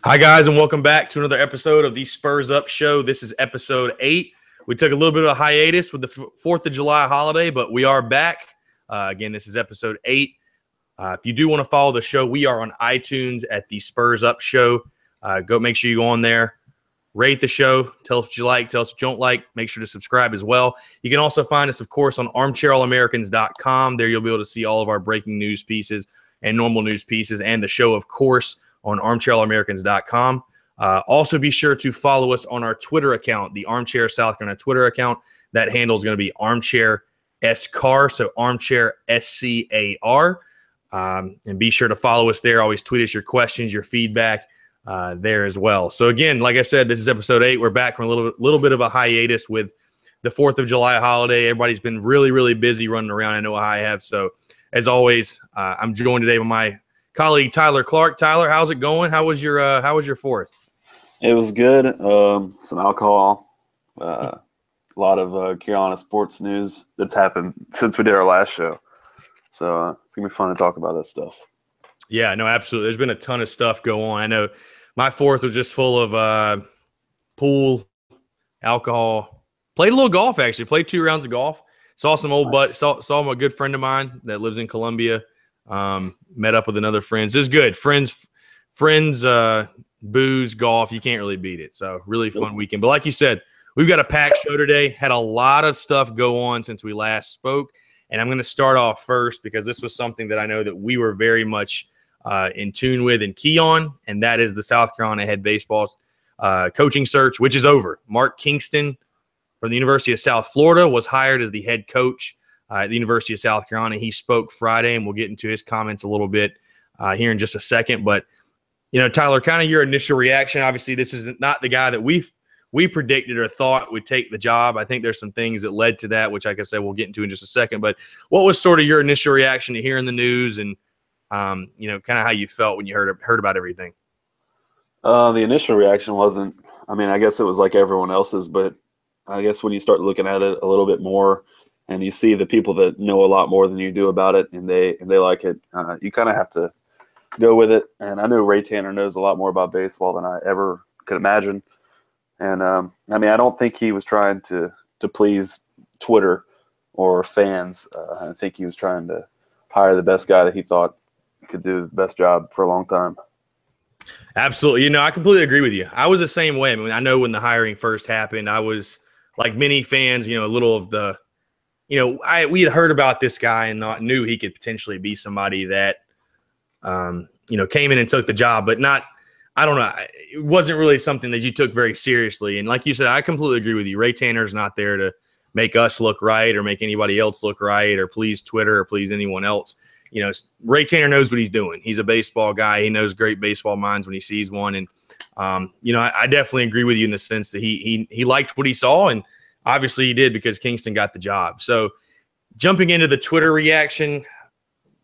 Hi, guys, and welcome back to another episode of the Spurs Up Show. This is episode 8. We took a little bit of a hiatus with the 4th of July holiday, but we are back. Again, this is episode 8. If you do want to follow the show, we are on iTunes at the Spurs Up Show. Make sure you go on there, rate the show, tell us what you like, tell us what you don't like. Make sure to subscribe as well. You can also find us, of course, on armchairallamericans.com. There you'll be able to see all of our breaking news pieces and normal news pieces, and the show, of course, on armchairallamericans.com. Also, be sure to follow us on our Twitter account, the Armchair South Carolina Twitter account. That handle is going to be Armchair SCAR, so Armchair SCAR. And be sure to follow us there. Always tweet us your questions, your feedback there as well. So again, like I said, this is episode 8. We're back from a little bit of a hiatus with the 4th of July holiday. Everybody's been really, really busy running around. I know I have. So as always, I'm joined today by my colleague Tyler Clark. Tyler, how's it going? How was your 4th? It was good. Some alcohol, a lot of Carolina sports news that's happened since we did our last show. So it's gonna be fun to talk about that stuff. Yeah, no, absolutely. There's been a ton of stuff go on. I know my 4th was just full of pool, alcohol. Played a little golf, actually. Played 2 rounds of golf. Saw some old buddies. Saw a good friend of mine that lives in Columbia. Met up with another friend. It was good. Friends, booze, golf. You can't really beat it. So really fun weekend. But like you said, we've got a packed show today. Had a lot of stuff go on since we last spoke. And I'm going to start off first because this was something that I know that we were very much in tune with and key on, and that is the South Carolina head baseball coaching search, which is over. Mark Kingston from the University of South Florida was hired as the head coach at the University of South Carolina. He spoke Friday, and we'll get into his comments a little bit here in just a second. But, you know, Tyler, kind of your initial reaction. Obviously, this is not the guy that we predicted or thought would take the job. I think there's some things that led to that, which, like I said, we'll get into in just a second. But what was sort of your initial reaction to hearing the news and, you know, kind of how you felt when you heard about everything? The initial reaction wasn't – I mean, I guess it was like everyone else's, but I guess when you start looking at it a little bit more and you see the people that know a lot more than you do about it and they like it, you kind of have to go with it. And I know Ray Tanner knows a lot more about baseball than I ever could imagine. And, I mean, I don't think he was trying to please Twitter or fans. I think he was trying to hire the best guy that he thought could do the best job for a long time. Absolutely. You know, I completely agree with you. I was the same way. I mean, I know when the hiring first happened, I was like many fans, you know, a little of the, you know, we had heard about this guy and knew he could potentially be somebody that, you know, came in and took the job, but not, I don't know. It wasn't really something that you took very seriously. And like you said, I completely agree with you. Ray Tanner's not there to make us look right or make anybody else look right or please Twitter or please anyone else. You know, Ray Tanner knows what he's doing. He's a baseball guy. He knows great baseball minds when he sees one. And, you know, I definitely agree with you in the sense that he liked what he saw. And obviously he did because Kingston got the job. So jumping into the Twitter reaction,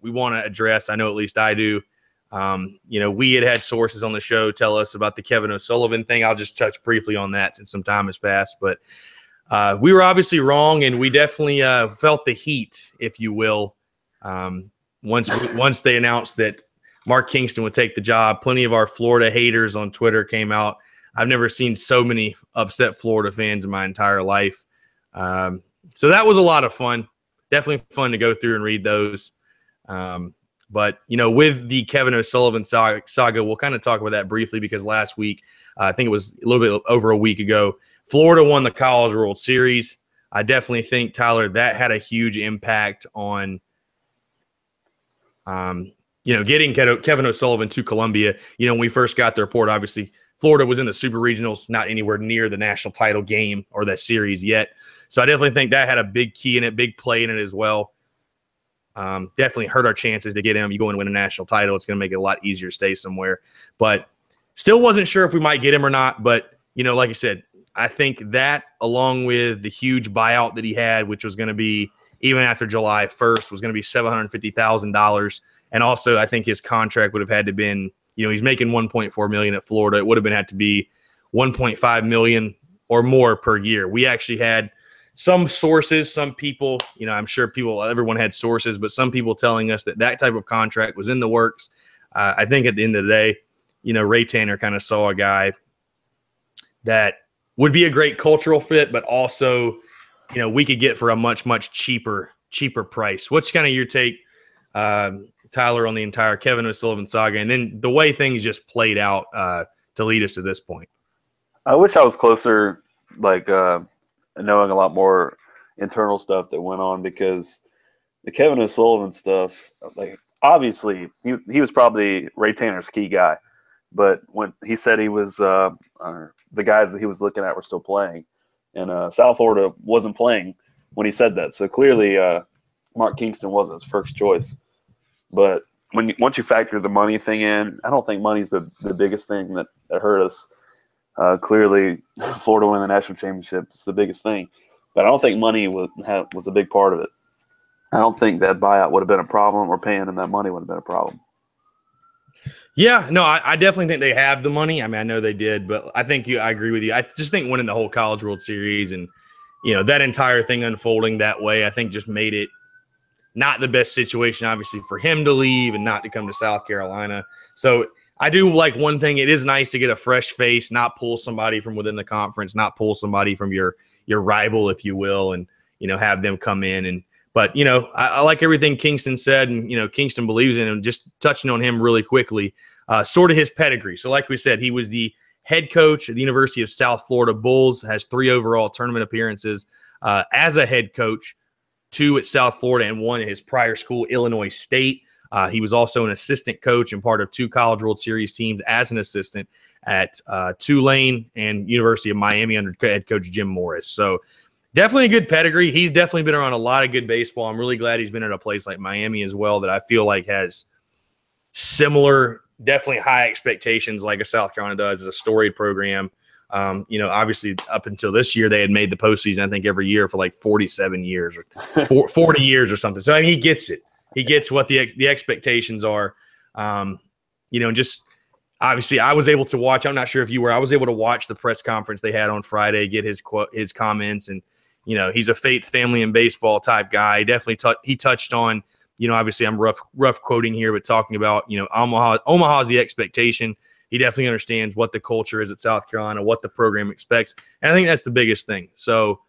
we want to address, I know at least I do, you know, we had sources on the show tell us about the Kevin O'Sullivan thing. I'll just touch briefly on that since some time has passed. But we were obviously wrong, and we definitely felt the heat, if you will, once they announced that Mark Kingston would take the job. Plenty of our Florida haters on Twitter came out. I've never seen so many upset Florida fans in my entire life. So that was a lot of fun. Definitely fun to go through and read those. But, you know, with the Kevin O'Sullivan saga, we'll kind of talk about that briefly because last week, I think it was a little bit over a week ago, Florida won the College World Series. I definitely think, Tyler, that had a huge impact on, you know, getting Kevin O'Sullivan to Columbia. You know, when we first got the report, obviously, Florida was in the Super Regionals, not anywhere near the national title game or that series yet. So I definitely think that had a big key in it, big play in it as well. Definitely hurt our chances to get him. You go and win a national title, it's going to make it a lot easier to stay somewhere. But still wasn't sure if we might get him or not. But, you know, like I said, I think that along with the huge buyout that he had, which was going to be, even after July 1st, was going to be $750,000. And also I think his contract would have had to been, you know, he's making $1.4 million at Florida. It would have had to be $1.5 million or more per year. We actually had some sources, some people, you know, I'm sure everyone had sources, but some people telling us that type of contract was in the works. I think at the end of the day, Ray Tanner kind of saw a guy that would be a great cultural fit, but also, we could get for a much, much cheaper price. What's kind of your take, Tyler, on the entire Kevin O'Sullivan saga, and then the way things just played out to lead us to this point? I wish I was closer, knowing a lot more internal stuff that went on, because the Kevin O'Sullivan stuff, obviously he was probably Ray Tanner's key guy, but when he said he was the guys that he was looking at were still playing, and South Florida wasn't playing when he said that, so clearly Mark Kingston wasn't his first choice. But once you factor the money thing in, I don't think money's the biggest thing that hurt us. Clearly, Florida winning the national championship is the biggest thing, but I don't think money was a big part of it. I don't think that buyout would have been a problem, or paying him that money would have been a problem. Yeah, no, I definitely think they have the money. I mean, I know they did, but I agree with you. I just think winning the whole College World Series and, that entire thing unfolding that way, I think just made it not the best situation, obviously, for him to leave and not to come to South Carolina. So I do like one thing. It is nice to get a fresh face, not pull somebody from within the conference, not pull somebody from your rival, if you will, and, have them come in. But I like everything Kingston said, and, Kingston believes in him. Just touching on him really quickly, sort of his pedigree. So like we said, he was the head coach at the University of South Florida Bulls, has 3 overall tournament appearances as a head coach, 2 at South Florida and 1 at his prior school, Illinois State. He was also an assistant coach and part of 2 College World Series teams as an assistant at Tulane and University of Miami under head coach Jim Morris. So definitely a good pedigree. He's definitely been around a lot of good baseball. I'm really glad he's been at a place like Miami as well, that I feel like has similar, definitely high expectations like a South Carolina does. As a storied program. Obviously up until this year, they had made the postseason, I think, every year for like 47 years or 40 years or something. So I mean, he gets it. He gets what the expectations are. Just obviously I was able to watch. I'm not sure if you were. I was able to watch the press conference they had on Friday, get his comments, and he's a faith, family, and baseball type guy. Definitely he touched on. Obviously I'm rough quoting here, but talking about Omaha's the expectation. He definitely understands what the culture is at South Carolina, what the program expects. And I think that's the biggest thing. So,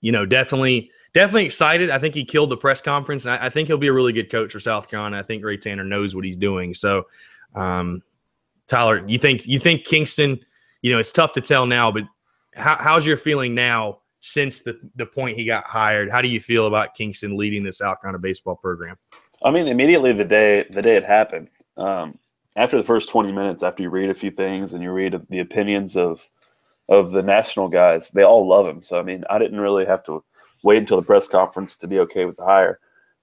definitely excited. I think he killed the press conference, and I think he'll be a really good coach for South Carolina. I think Ray Tanner knows what he's doing. So, Tyler, you think Kingston, it's tough to tell now, but how's your feeling now since the point he got hired? How do you feel about Kingston leading the South Carolina baseball program? I mean, immediately the day it happened, after the first 20 minutes, after you read a few things and you read the opinions of the national guys, they all love him. So, I mean, I didn't really have to wait until the press conference to be okay with the hire.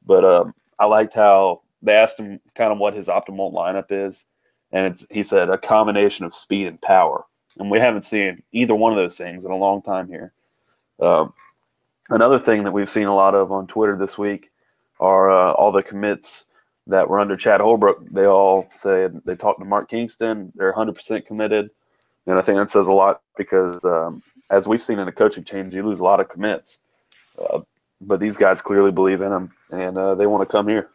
But I liked how they asked him kind of what his optimal lineup is. And he said a combination of speed and power. And we haven't seen either one of those things in a long time here. Another thing that we've seen a lot of on Twitter this week are all the commits that were under Chad Holbrook. They all said they talked to Mark Kingston. They're 100% committed. And I think that says a lot because as we've seen in the coaching change, you lose a lot of commits. But these guys clearly believe in him, and they want to come here.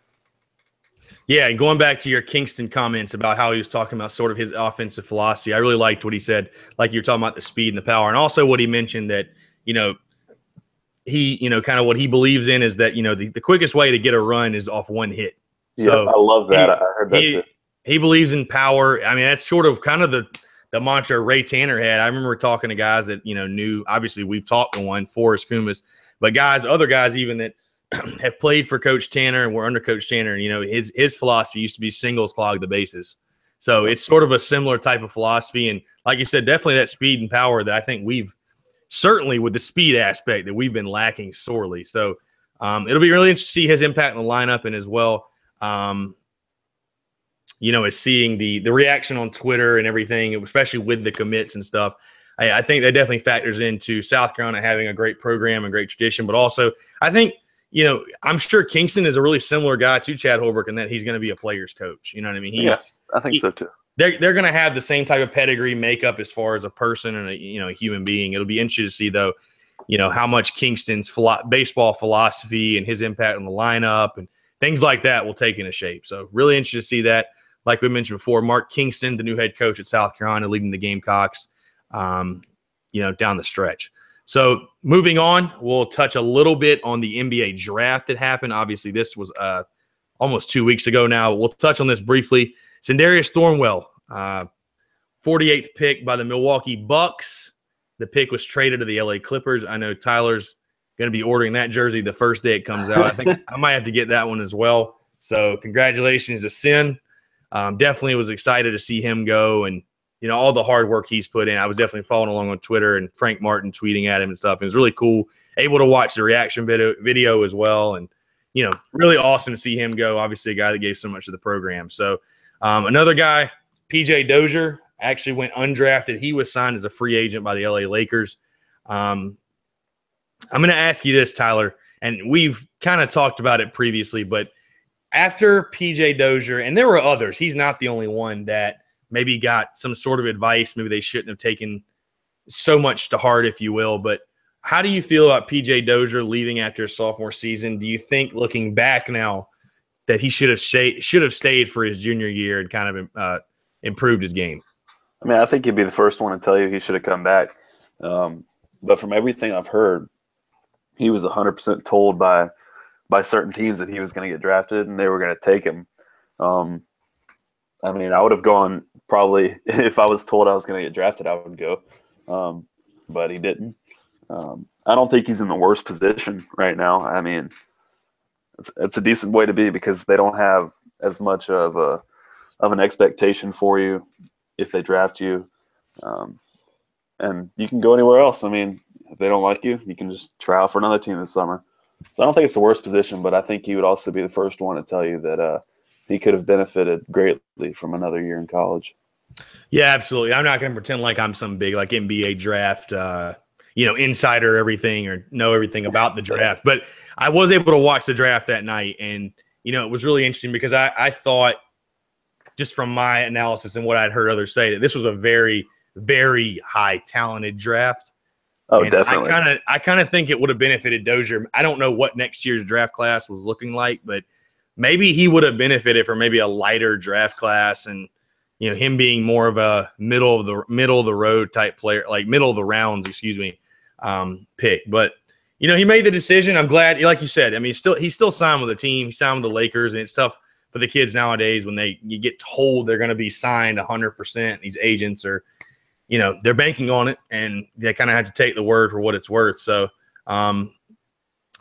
Yeah, and going back to your Kingston comments about how he was talking about sort of his offensive philosophy, I really liked what he said, like you were talking about the speed and the power, and also what he mentioned that, he, kind of what he believes in is that, the quickest way to get a run is off one hit. So yeah, I love that. I heard that too. He believes in power. I mean, that's sort of kind of the mantra Ray Tanner had. I remember talking to guys that, knew, obviously we've talked to one, Forrest Kumis, but other guys even that have played for Coach Tanner and were under Coach Tanner. His philosophy used to be singles clog the bases. So it's sort of a similar type of philosophy. And like you said, definitely that speed and power that I think we've certainly with the speed aspect that we've been lacking sorely. So it'll be really interesting to see his impact in the lineup, and as well, as seeing the reaction on Twitter and everything, especially with the commits and stuff. I think that definitely factors into South Carolina having a great program and great tradition. But also, I think, I'm sure Kingston is a really similar guy to Chad Holbrook in that he's going to be a player's coach. You know what I mean? Yes, I think so too. They're going to have the same type of pedigree makeup as far as a person and a human being. It'll be interesting to see, though, how much Kingston's baseball philosophy and his impact on the lineup and things like that will take into shape. So really interested to see that. like we mentioned before, Mark Kingston, the new head coach at South Carolina, leading the Gamecocks, down the stretch. So moving on, we'll touch a little bit on the NBA draft that happened. Obviously, this was almost 2 weeks ago now. We'll touch on this briefly. Sendarius Thornwell, 48th pick by the Milwaukee Bucks. The pick was traded to the LA Clippers. I know Tyler's going to be ordering that jersey the first day it comes out. I think I might have to get that one as well. So congratulations to Sin. Definitely was excited to see him go, and all the hard work he's put in. I was definitely following along on Twitter and Frank Martin tweeting at him and stuff. It was really cool. Able to watch the reaction video as well. And, really awesome to see him go. Obviously a guy that gave so much to the program. So another guy, PJ Dozier, actually went undrafted. He was signed as a free agent by the LA Lakers. I'm going to ask you this, Tyler, and we've kind of talked about it previously, but after PJ Dozier, and there were others, he's not the only one that maybe got some sort of advice. Maybe they shouldn't have taken so much to heart, if you will. But how do you feel about PJ Dozier leaving after his sophomore season? Do you think, looking back now, that he should have stayed for his junior year and kind of improved his game? I mean, I think he'd be the first one to tell you he should have come back. But from everything I've heard, he was 100% told by certain teams that he was going to get drafted and they were going to take him. I mean, I would have gone probably if I was told I was going to get drafted, I would go. But he didn't. I don't think he's in the worst position right now. I mean, it's a decent way to be because they don't have as much of an expectation for you if they draft you. And you can go anywhere else. I mean, if they don't like you, you can just try out for another team this summer. So I don't think it's the worst position, but I think he would also be the first one to tell you that he could have benefited greatly from another year in college. Yeah, absolutely. I'm not going to pretend like I'm some big NBA draft, insider everything or know everything about the draft. But I was able to watch the draft that night, and it was really interesting because I thought, just from my analysis and what I'd heard others say, that this was a very, very high talented draft. Oh, and definitely. I kind of think it would have benefited Dozier. I don't know what next year's draft class was looking like, but maybe he would have benefited from maybe a lighter draft class and him being more of a middle of the road type player, like middle of the rounds, pick. But he made the decision. I'm glad, like you said. I mean, he's still signed with the team. He signed with the Lakers, and it's tough for the kids nowadays when you get told they're going to be signed 100%. These agents are, they're banking on it, and they kind of have to take the word for what it's worth. So, but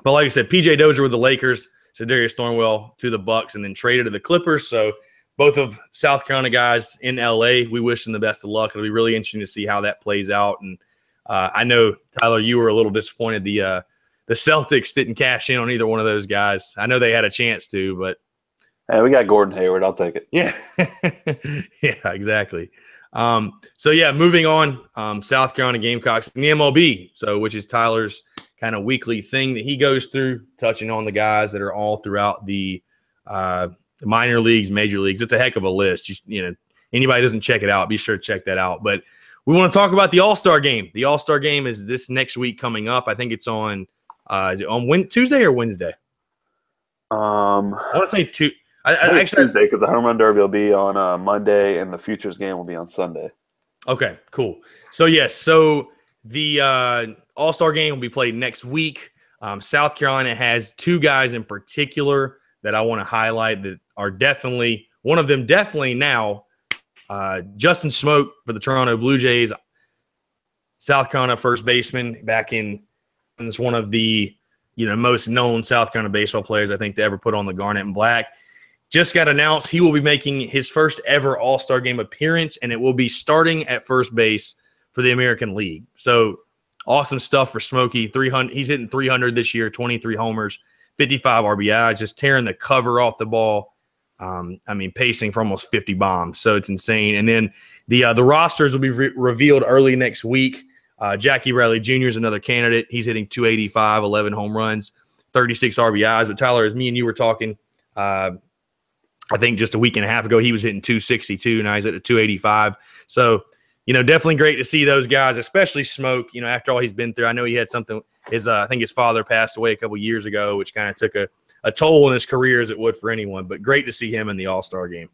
like I said, PJ Dozier with the Lakers, Sendarius Thornwell to the Bucks, and then traded to the Clippers. So both of South Carolina guys in LA, we wish them the best of luck. It'll be really interesting to see how that plays out. And I know, Tyler, you were a little disappointed the Celtics didn't cash in on either one of those guys. I know they had a chance to, but hey, we got Gordon Hayward. I'll take it. Yeah, yeah, exactly. Moving on, South Carolina Gamecocks in the MLB, which is Tyler's kind of weekly thing that he goes through, touching on the guys that are all throughout the minor leagues, major leagues. It's a heck of a list. Anybody doesn't check it out, be sure to check that out. But we want to talk about the All-Star Game. The All-Star Game is this next week coming up. I think it's on is it on Tuesday or Wednesday? I want to say Tuesday. It's Tuesday because the home run derby will be on Monday and the Futures game will be on Sunday. Okay, cool. So yes, the All-Star Game will be played next week. South Carolina has two guys in particular that I want to highlight that are definitely one of them. Definitely now, Justin Smoke for the Toronto Blue Jays, South Carolina first baseman back in. And it's one of the most known South Carolina baseball players I think to ever put on the garnet and black. Just got announced he will be making his first ever All-Star Game appearance, and it will be starting at first base for the American League. So awesome stuff for Smokey. 300. He's hitting 300 this year, 23 homers, 55 RBIs, just tearing the cover off the ball. Pacing for almost 50 bombs. So it's insane. And then the rosters will be revealed early next week. Jackie Bradley Jr. is another candidate. He's hitting 285, 11 home runs, 36 RBIs. But Tyler, as me and you were talking, I think just a week and a half ago, he was hitting 262. Now he's at a 285. So, definitely great to see those guys, especially Smoke, after all he's been through. I know he had something, I think his father passed away a couple years ago, which kind of took a toll in his career as it would for anyone, but great to see him in the All-Star Game.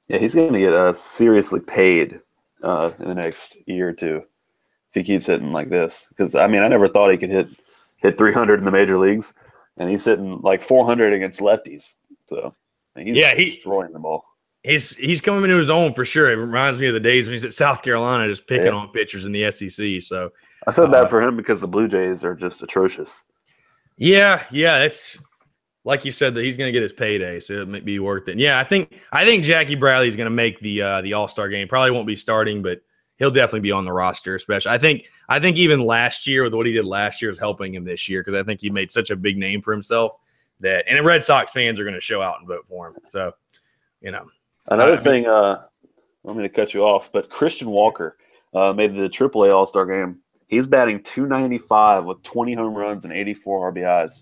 Yeah, he's going to get seriously paid in the next year or two if he keeps hitting like this. Because I mean, I never thought he could hit 300 in the major leagues, and he's hitting like 400 against lefties. So I mean, he's destroying the ball. He's coming into his own for sure. It reminds me of the days when he's at South Carolina, just picking on pitchers in the SEC. So I feel bad for him because the Blue Jays are just atrocious. Yeah, it's like you said that he's going to get his payday, so it might be worth it. Yeah, I think Jackie Bradley's going to make the All-Star game. Probably won't be starting, but he'll definitely be on the roster. Especially, I think even last year with what he did last year is helping him this year because I think he made such a big name for himself that, and the Red Sox fans are going to show out and vote for him. So, another thing. I don't mean to cut you off, but Christian Walker made the AAA All-Star game. He's batting .295 with 20 home runs and 84 RBIs.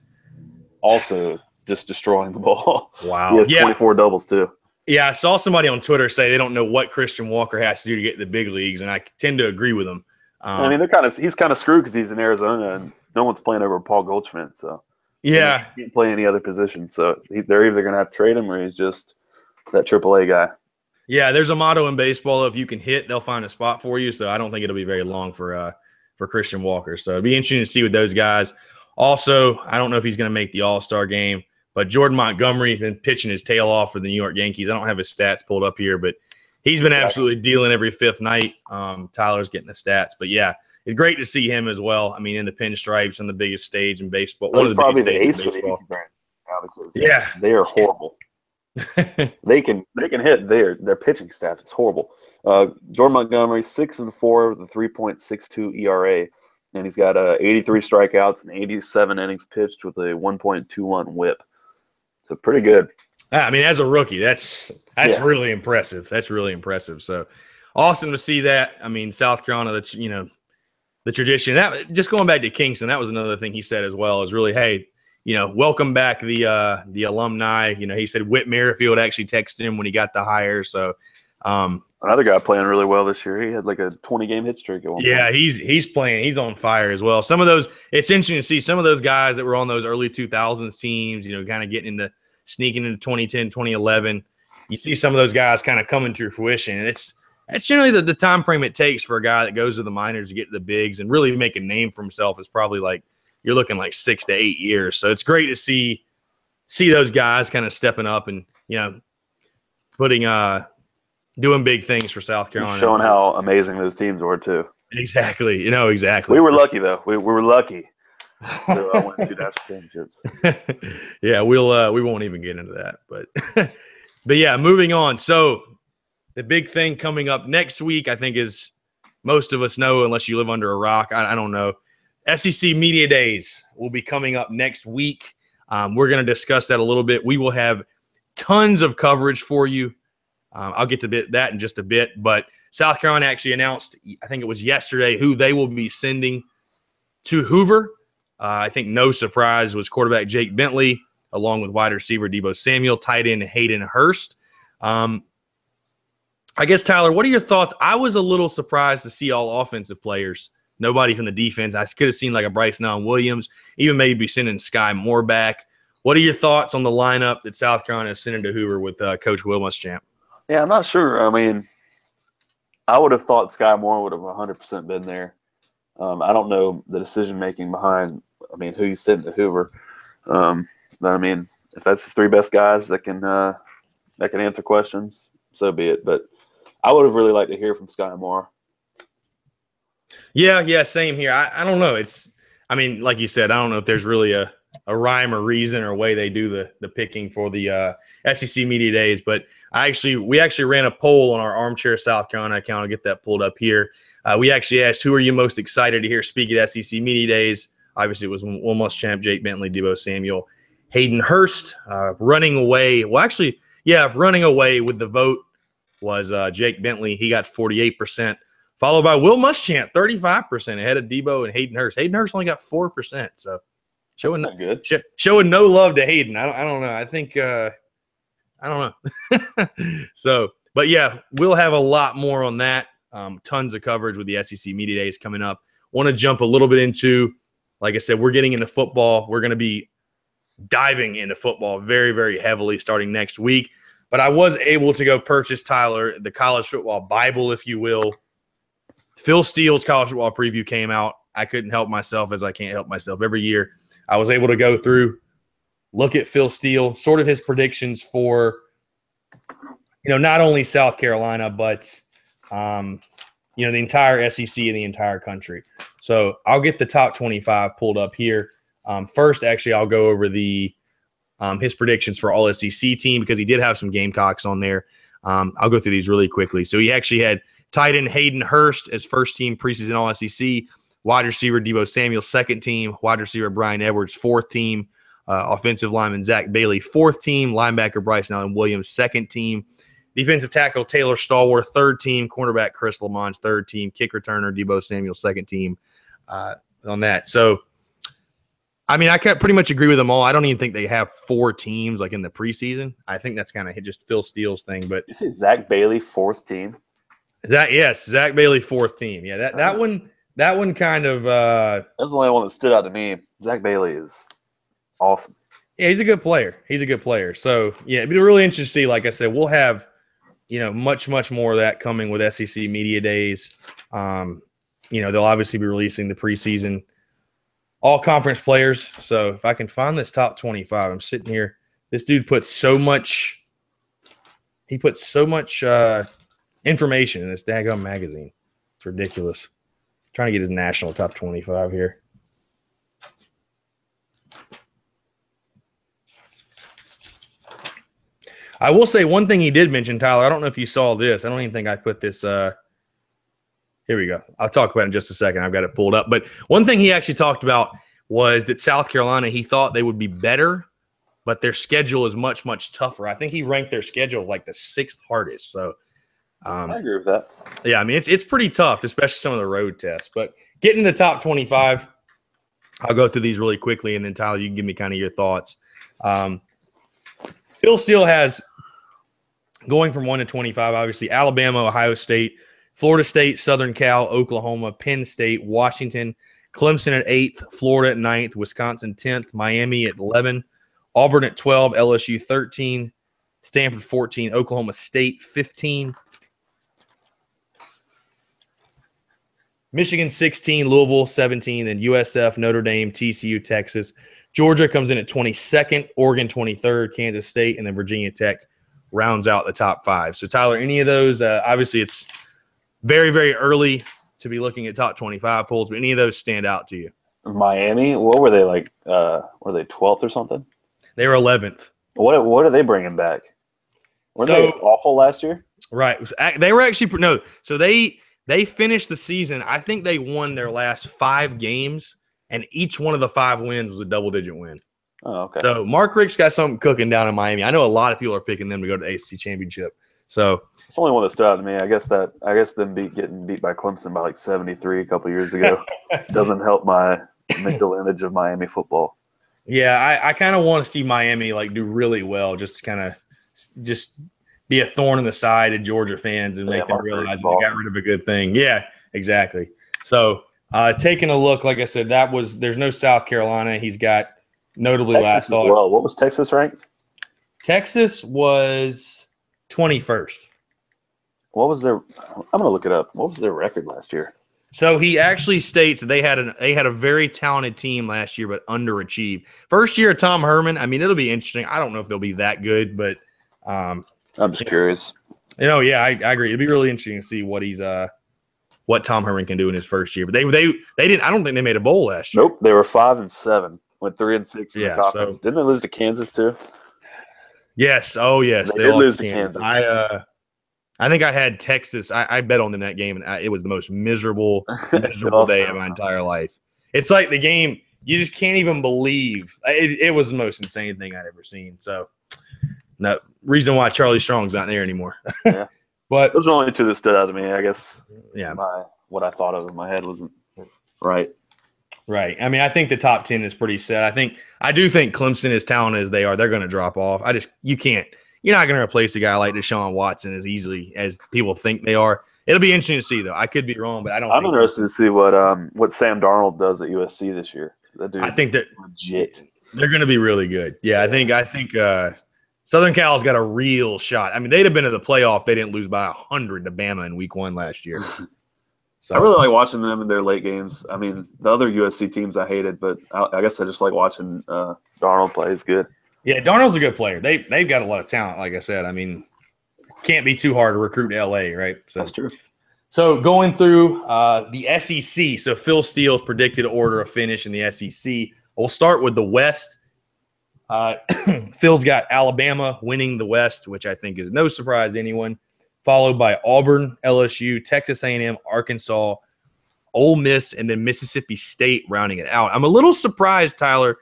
Also, just destroying the ball. Wow. He has 24 doubles, too. Yeah, I saw somebody on Twitter say they don't know what Christian Walker has to do to get to the big leagues, and I tend to agree with them. I mean, he's kind of screwed because he's in Arizona, and no one's playing over Paul Goldschmidt. So yeah, he can't play any other position. So they're either going to have to trade him or he's just that AAA guy. Yeah, there's a motto in baseball: if you can hit, they'll find a spot for you. So I don't think it'll be very long for Christian Walker. So it'd be interesting to see with those guys. Also, I don't know if he's going to make the All-Star game, but Jordan Montgomery been pitching his tail off for the New York Yankees. I don't have his stats pulled up here, but he's been absolutely dealing every fifth night. Tyler's getting the stats, but yeah, it's great to see him as well. I mean, in the pinstripes on the biggest stage in baseball, one of the biggest stages in baseball. Yeah, they are horrible. they can hit. Their pitching staff is horrible. Jordan Montgomery 6-4 with a 3.62 ERA, and he's got 83 strikeouts and 87 innings pitched with a 1.21 WHIP. So pretty good. I mean, as a rookie, that's really impressive. That's really impressive. So awesome to see that. I mean, South Carolina, that's the tradition. That just going back to Kingston, that was another thing he said as well. Is really, hey, welcome back the alumni. He said Whit Merrifield actually texted him when he got the hire. So another guy playing really well this year. He had like a 20-game hit streak at one point. Yeah, he's playing. He's on fire as well. Some of those, it's interesting to see some of those guys that were on those early 2000s teams, kind of sneaking into 2010, 2011. You see some of those guys kind of coming to fruition. And that's generally the time frame it takes for a guy that goes to the minors to get to the bigs and really make a name for himself is probably like you're looking like 6 to 8 years. So it's great to see those guys kind of stepping up and, putting doing big things for South Carolina. Showing how amazing those teams were too. Exactly. Exactly. We were lucky though. We were lucky. So I won 2 national championships. Yeah, we won't even get into that. But yeah, moving on. So the big thing coming up next week, I think, is most of us know, unless you live under a rock. I don't know. SEC Media Days will be coming up next week. We're going to discuss that a little bit. We will have tons of coverage for you. I'll get to that in just a bit. But South Carolina actually announced, I think it was yesterday, who they will be sending to Hoover. I think no surprise was quarterback Jake Bentley, along with wide receiver Deebo Samuel, tight end Hayden Hurst. I guess, Tyler, what are your thoughts? I was a little surprised to see all offensive players. Nobody from the defense. I could have seen like a Bryce Allen Williams, even maybe sending Sky Moore back. What are your thoughts on the lineup that South Carolina is sending to Hoover with Coach Will Muschamp? Yeah, I'm not sure. I mean, I would have thought Sky Moore would have 100% been there. I don't know the decision-making behind, who you sent to Hoover. But, if that's his 3 best guys that can answer questions, so be it. But I would have really liked to hear from Sky Moore. Yeah, same here. I don't know. Like you said, I don't know if there's really a rhyme or reason or way they do the picking for the SEC Media Days. But we actually ran a poll on our Armchair South Carolina account. I'll get that pulled up here. We actually asked, who are you most excited to hear speak at SEC Media Days? Obviously, it was Will Muschamp, Jake Bentley, Deebo Samuel, Hayden Hurst. Running away with the vote was Jake Bentley. He got 48%. Followed by Will Muschamp, 35%, ahead of Deebo and Hayden Hurst. Hayden Hurst only got 4%, so showing no love to Hayden. I don't know. I think I don't know. So, but yeah, we'll have a lot more on that. Tons of coverage with the SEC Media Days coming up. Want to jump a little bit into, like I said, we're getting into football. We're going to be diving into football very, very heavily starting next week. But I was able to go purchase, Tyler, the college football Bible, if you will. Phil Steele's college football preview came out. I couldn't help myself, as I can't help myself. Every year I was able to go through, look at Phil Steele, sort of his predictions for, not only South Carolina, but, the entire SEC and the entire country. So I'll get the top 25 pulled up here. First, actually, I'll go over his predictions for all SEC team because he did have some Gamecocks on there. I'll go through these really quickly. So he actually had tight end Hayden Hurst as first team preseason all SEC, wide receiver Deebo Samuel second team, wide receiver Brian Edwards fourth team, offensive lineman Zach Bailey fourth team, linebacker Bryson Allen Williams second team, defensive tackle Taylor Stallworth third team, cornerback Chris Lamont third team, kick returner Deebo Samuel second team on that. So I pretty much agree with them all. I don't even think they have 4 teams like in the preseason. I think that's kind of just Phil Steele's thing. But you say Zach Bailey fourth team? Zach Bailey fourth team. Yeah, that one kind of that's the only one that stood out to me. Zach Bailey is awesome. Yeah, he's a good player. So yeah, it'd be really interesting to see. Like I said, we'll have much more of that coming with SEC Media Days. They'll obviously be releasing the preseason all conference players. So if I can find this top 25, I'm sitting here. This dude puts so much information in this daggone magazine. It's ridiculous. Trying to get his national top 25 here. I will say one thing he did mention, Tyler. I don't know if you saw this. I don't even think I put this here we go. I'll talk about it in just a second. I've got it pulled up. But one thing he actually talked about was that South Carolina, he thought they would be better, but their schedule is much tougher. I think he ranked their schedule like the 6th hardest. So I agree with that. Yeah, it's pretty tough, especially some of the road tests. But getting to the top 25, I'll go through these really quickly, and then, Tyler, you can give me kind of your thoughts. Phil Steele has, going from 1 to 25, obviously, Alabama, Ohio State, Florida State, Southern Cal, Oklahoma, Penn State, Washington, Clemson at 8th, Florida at 9th, Wisconsin 10th, Miami at 11, Auburn at 12, LSU 13, Stanford 14, Oklahoma State 15, Michigan 16, Louisville 17, then USF, Notre Dame, TCU, Texas. Georgia comes in at 22nd, Oregon 23rd, Kansas State, and then Virginia Tech rounds out the top 5. So, Tyler, any of those, obviously it's very, very early to be looking at top 25 polls, but any of those stand out to you? Miami, what were they like? Were they 12th or something? They were 11th. What are they bringing back? Were they awful last year? Right. They were actually – no. So they finished the season. I think they won their last 5 games, and each one of the 5 wins was a double-digit win. Oh, okay. So Mark Richt's got something cooking down in Miami. I know a lot of people are picking them to go to the ACC championship. So it's the only one that stood out to me. I guess them getting beat by Clemson by like 73 a couple years ago doesn't help my mental image of Miami football. Yeah, I kind of want to see Miami like do really well, just to kind of just be a thorn in the side of Georgia fans and make them realize they got rid of a good thing. Yeah, exactly. So taking a look, like I said, there's no South Carolina. He's got notably Texas last thought. Well, what was Texas ranked? Texas was 21st. What was their? I'm going to look it up. What was their record last year? So he actually states that they had a very talented team last year, but underachieved. First year of Tom Herman. It'll be interesting. I don't know if they'll be that good, but I'm just curious. Yeah, I agree. It'd be really interesting to see what Tom Herman can do in his first year. But they didn't. I don't think they made a bowl last year. Nope, they were 5-7. Went 3-6 in the conference. Didn't they lose to Kansas too? Yes. Oh, yes. They did lose to Kansas. I think I had Texas. I bet on them that game, and it was the most miserable day of my entire life. It's like the game you just can't even believe. It was the most insane thing I'd ever seen. So, no reason why Charlie Strong's not there anymore. Yeah, but those are only 2 that stood out to me. I guess. Yeah, what I thought of in my head wasn't right. Right. I think the top 10 is pretty set. I do think Clemson, as talented as they are, they're going to drop off. You're not going to replace a guy like Deshaun Watson as easily as people think they are. It'll be interesting to see, though. I could be wrong, but I'm interested to see what Sam Darnold does at USC this year. That dude, I think that legit. They're going to be really good. Yeah, I think Southern Cal's got a real shot. I mean, they'd have been to the playoff. They didn't lose by 100 to Bama in week 1 last year. So I really like watching them in their late games. I mean, the other USC teams I hated, but I guess I just like watching Darnold play. He's good. Yeah, Darnold's a good player. They've got a lot of talent, like I said. I mean, can't be too hard to recruit to LA, right? So, that's true. So going through the SEC, so Phil Steele's predicted order of finish in the SEC. We'll start with the West. Phil's got Alabama winning the West, which I think is no surprise to anyone, followed by Auburn, LSU, Texas A&M, Arkansas, Ole Miss, and then Mississippi State rounding it out. I'm a little surprised, Tyler.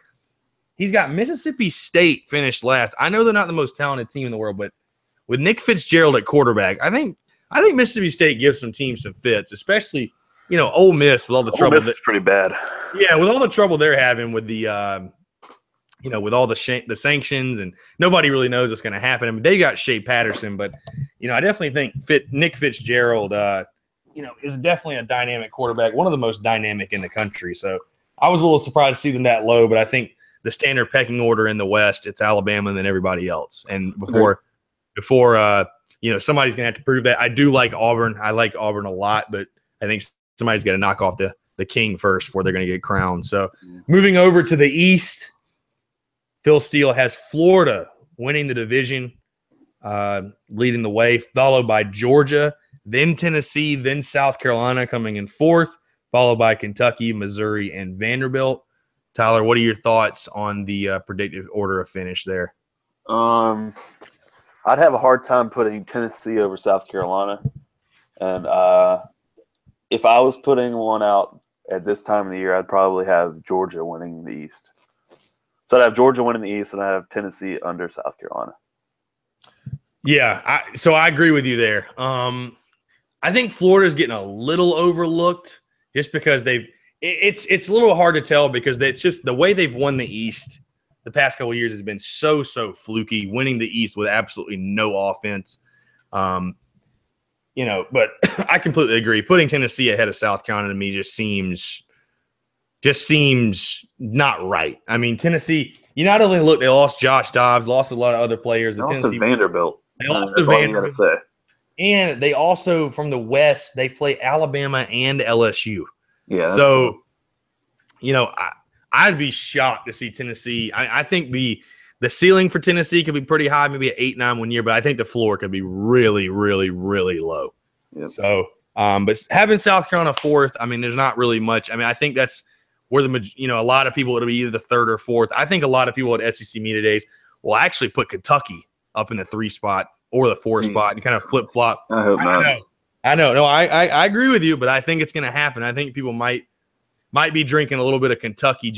He's got Mississippi State finished last. I know they're not the most talented team in the world, but with Nick Fitzgerald at quarterback, I think Mississippi State gives some teams some fits, especially, Ole Miss with all the trouble. Ole Miss is pretty bad. Yeah, with all the trouble they're having with the with all the sanctions, and nobody really knows what's going to happen. I mean, they got Shea Patterson, but, I definitely think Nick Fitzgerald, is definitely a dynamic quarterback, one of the most dynamic in the country. So I was a little surprised to see them that low, but I think the standard pecking order in the West, it's Alabama and then everybody else. And before somebody's going to have to prove that. I do like Auburn. I like Auburn a lot, but I think somebody's got to knock off the king first before they're going to get crowned. So moving over to the East, Phil Steele has Florida winning the division, leading the way, followed by Georgia, then Tennessee, then South Carolina coming in fourth, followed by Kentucky, Missouri, and Vanderbilt. Tyler, what are your thoughts on the predicted order of finish there? I'd have a hard time putting Tennessee over South Carolina. And if I was putting one out at this time of the year, I'd probably have Georgia winning the East. So I'd have Georgia winning the East, and I have Tennessee under South Carolina. Yeah, so I agree with you there. I think Florida's getting a little overlooked just because it's a little hard to tell because it's just the way they've won the East the past couple of years has been so fluky, winning the East with absolutely no offense. But I completely agree. Putting Tennessee ahead of South Carolina to me just seems not right. I mean, Tennessee, not only they lost Josh Dobbs, lost a lot of other players. They lost to Vanderbilt. They lost to Vanderbilt. And they also, from the West, they play Alabama and LSU. Yeah. So, I'd be shocked to see Tennessee. I think the ceiling for Tennessee could be pretty high, maybe an 8-9 1 year, but I think the floor could be really, really, really low. Yep. So, but having South Carolina fourth, I mean, there's not really much. I mean, I think that's where a lot of people, it'll be either the third or fourth. I think a lot of people at SEC Media Days will actually put Kentucky up in the 3 spot or the 4 spot and kind of flip-flop. I hope not. I know. No, I agree with you, but I think it's going to happen. I think people might be drinking a little bit of Kentucky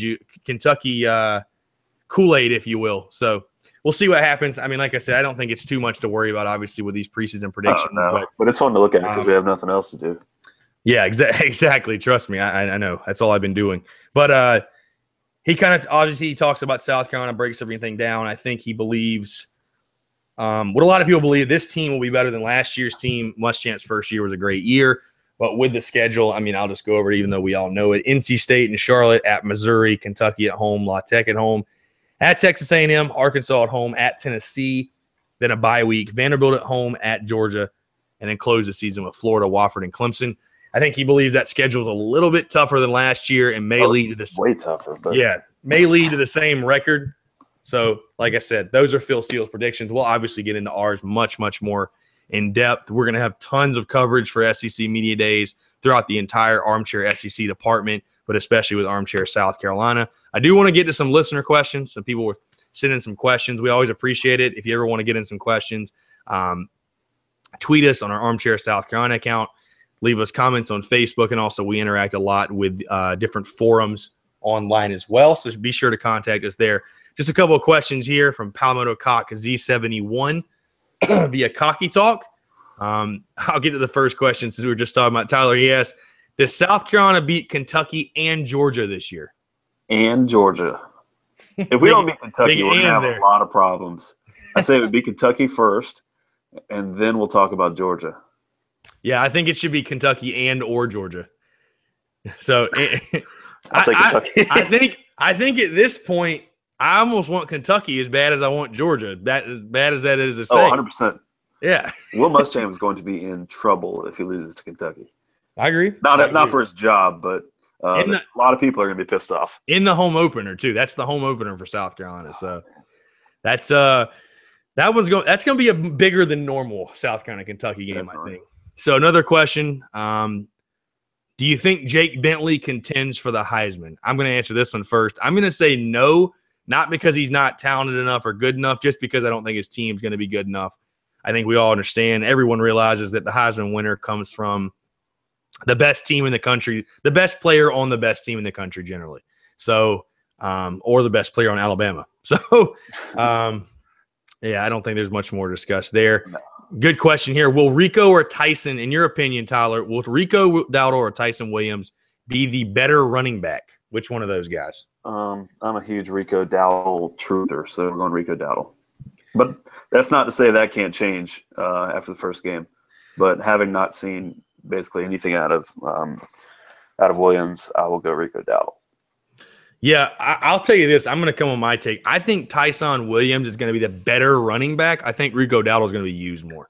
Kool-Aid, if you will. So we'll see what happens. I mean, like I said, I don't think it's too much to worry about, obviously, with these preseason predictions. But it's fun to look at because we have nothing else to do. Yeah, exactly. Trust me. I know. That's all I've been doing. But he kind of – obviously, he talks about South Carolina, breaks everything down. I think he believes what a lot of people believe, this team will be better than last year's team. Muschamp's first year was a great year. But with the schedule, I mean, I'll just go over it even though we all know it. NC State and Charlotte at Missouri, Kentucky at home, La Tech at home, at Texas A&M, Arkansas at home, at Tennessee, then a bye week, Vanderbilt at home, at Georgia, and then close the season with Florida, Wofford, and Clemson. I think he believes that schedule is a little bit tougher than last year and may lead to this. Way tougher. But may lead to the same record. So, like I said, those are Phil Steele's predictions. We'll obviously get into ours much, much more in depth. We're going to have tons of coverage for SEC Media Days throughout the entire Armchair SEC department, but especially with Armchair South Carolina. I do want to get to some listener questions. Some people were sending some questions. We always appreciate it. If you ever want to get in some questions, tweet us on our Armchair South Carolina account. Leave us comments on Facebook, and also we interact a lot with different forums online as well. So be sure to contact us there. Just a couple of questions here from Palmetto Cock Z71 via Cocky Talk. I'll get to the first question since we were just talking about Tyler. He asked, does South Carolina beat Kentucky and Georgia this year? And Georgia. If we don't beat Kentucky, we're going to have a lot of problems. I say we beat Kentucky first, and then we'll talk about Georgia. Yeah, I think it should be Kentucky and or Georgia. So I'll take Kentucky. I think at this point, I almost want Kentucky as bad as I want Georgia. That as bad as that is to say. 100%. Yeah. Will Muschamp is going to be in trouble if he loses to Kentucky. I agree. Not for his job, but a lot of people are going to be pissed off. In the home opener, too. That's the home opener for South Carolina. So that's going to be a bigger than normal South Carolina Kentucky game, Definitely. I think. So another question. Do you think Jake Bentley contends for the Heisman? I'm going to answer this one first. I'm going to say no, not because he's not talented enough or good enough, just because I don't think his team's going to be good enough. I think we all understand. Everyone realizes that the Heisman winner comes from the best team in the country, the best player on the best team in the country generally. So, or the best player on Alabama. So, yeah, I don't think there's much more to discuss there. No. Good question here. Will Rico or Tyson, in your opinion, Tyler, will Rico Dowdle or Tyson Williams be the better running back? Which one of those guys? I'm a huge Rico Dowdle truther, so we're going Rico Dowdle. But that's not to say that can't change after the first game. But having not seen basically anything out of Williams, I will go Rico Dowdle. Yeah, I'll tell you this. I'm going to come on my take. I think Tyson Williams is going to be the better running back. I think Rico Dowdle is going to be used more,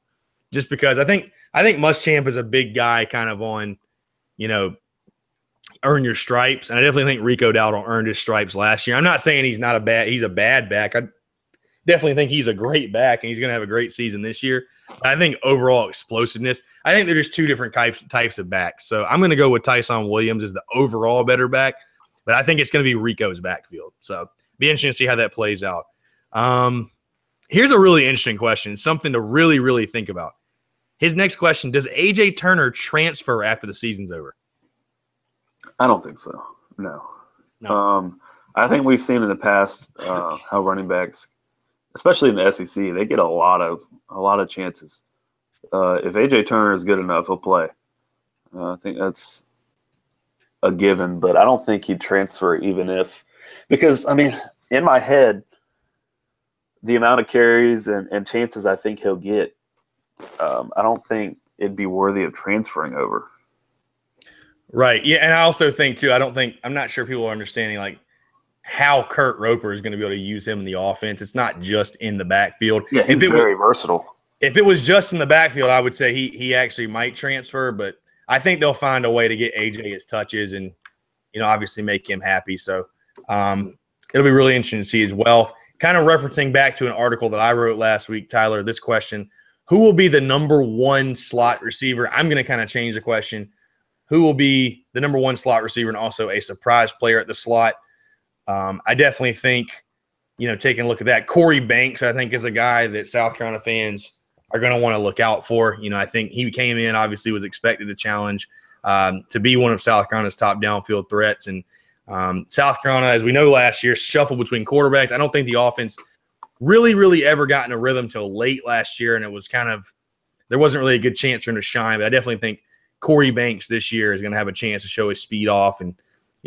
just because I think Muschamp is a big guy, kind of on, earn your stripes, and I definitely think Rico Dowdle earned his stripes last year. I'm not saying he's a bad back. I definitely think he's a great back, and he's going to have a great season this year. But I think overall explosiveness, I think they're just two different types of backs. So I'm going to go with Tyson Williams as the overall better back. But I think it's going to be Rico's backfield. So be interesting to see how that plays out. Here's a really interesting question, something to really, really think about. His next question, does A.J. Turner transfer after the season's over? I don't think so. No. I think we've seen in the past how running backs, especially in the SEC, they get a lot of chances. If A.J. Turner is good enough, he'll play. I think that's a given, but I don't think he'd transfer because in my head, the amount of carries and chances I think he'll get, I don't think it'd be worthy of transferring over. Right. Yeah. And I also think too, I'm not sure people are understanding like how Kurt Roper is going to be able to use him in the offense. It's not just in the backfield. Yeah. He's very versatile. If it was just in the backfield, I would say he actually might transfer, but I think they'll find a way to get AJ his touches and, obviously make him happy. So it'll be really interesting to see as well. Kind of referencing back to an article that I wrote last week, Tyler, this question, who will be the number one slot receiver? I'm going to kind of change the question. Who will be the number one slot receiver and also a surprise player at the slot? I definitely think, taking a look at that, Corey Banks, I think, is a guy that South Carolina fans are going to want to look out for. I think he came in, obviously was expected to challenge to be one of South Carolina's top downfield threats. And South Carolina, as we know last year, shuffled between quarterbacks. I don't think the offense really, really ever got in a rhythm till late last year, and it was there wasn't really a good chance for him to shine. But I definitely think Corey Banks this year is going to have a chance to show his speed off. And,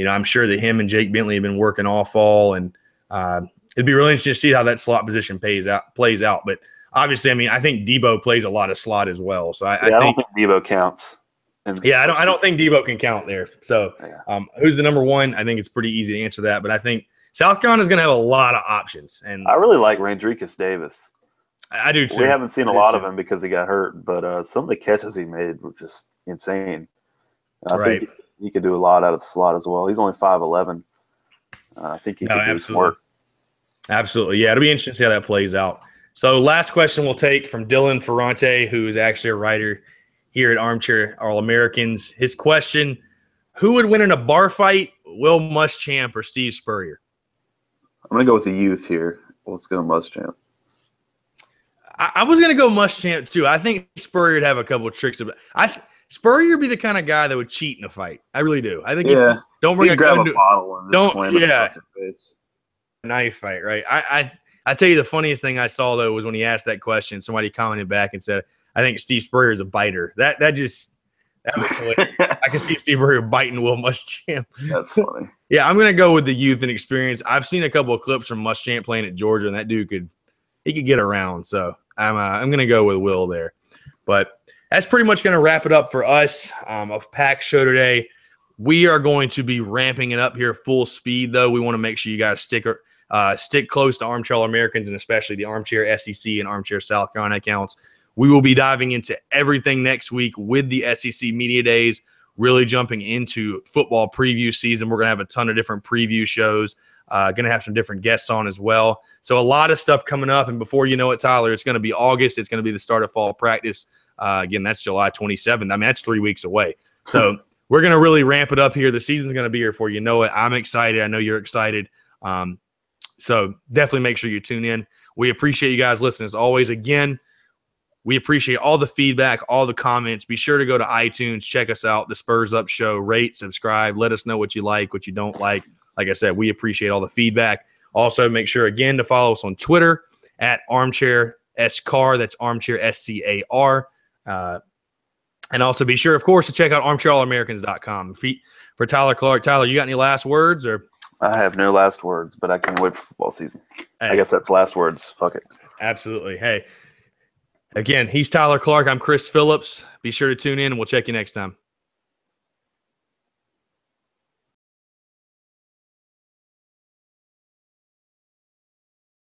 I'm sure that him and Jake Bentley have been working all fall. And it'd be really interesting to see how that slot position plays out. But obviously, I think Debo plays a lot of slot as well. So I don't think Debo counts. I don't think Debo can count there. So who's the number one? I think it's pretty easy to answer that. But I think South Carolina is going to have a lot of options. And I really like Randricus Davis. I do too. We haven't seen a lot of him because he got hurt, but some of the catches he made were just insane. I think he could do a lot out of the slot as well. He's only 5'11". I think he could do some work. Absolutely. Yeah, it'll be interesting to see how that plays out. So last question we'll take from Dylan Ferrante, who is actually a writer here at Armchair All-Americans. His question, who would win in a bar fight, Will Muschamp or Steve Spurrier? I'm going to go with the youth here. Let's go Muschamp. I was going to go Muschamp too. I think Spurrier would have a couple of tricks. Spurrier would be the kind of guy that would cheat in a fight. I really do. I think don't bring a grab gun a bottle and just slam it across his face. Knife fight, right? I tell you the funniest thing I saw though was when he asked that question, somebody commented back and said, I think Steve Spurrier is a biter. That was hilarious. I can see Steve Spurrier biting Will Muschamp. That's funny. Yeah, I'm gonna go with the youth and experience. I've seen a couple of clips from Muschamp playing at Georgia, and that dude could get around. So I'm gonna go with Will there. But that's pretty much gonna wrap it up for us. A packed show today. We are going to be ramping it up here full speed, though. We want to make sure you guys stick Stick close to Armchair All-Americans and especially the Armchair SEC and Armchair South Carolina accounts. We will be diving into everything next week with the SEC Media Days, really jumping into football preview season. We're going to have a ton of different preview shows, going to have some different guests on as well. So a lot of stuff coming up. And before you know it, Tyler, it's going to be August. It's going to be the start of fall practice. Again, that's July 27th. I mean, that's 3 weeks away. So we're going to really ramp it up here. The season's going to be here before you know it. I'm excited. I know you're excited. So definitely make sure you tune in. We appreciate you guys listening as always. Again, we appreciate all the feedback, all the comments. Be sure to go to iTunes, check us out, the Spurs Up Show, rate, subscribe. Let us know what you like, what you don't like. Like I said, we appreciate all the feedback. Also, make sure, again, to follow us on Twitter at Armchair SCAR. That's Armchair SCAR. And also be sure, of course, to check out ArmchairAllAmericans.com. For Tyler Clark. Tyler, you got any last words? Or I have no last words, but I can't wait for football season. Hey, I guess that's last words. Fuck it. Absolutely. Hey. Again, he's Tyler Clark. I'm Chris Phillips. Be sure to tune in, and we'll check you next time.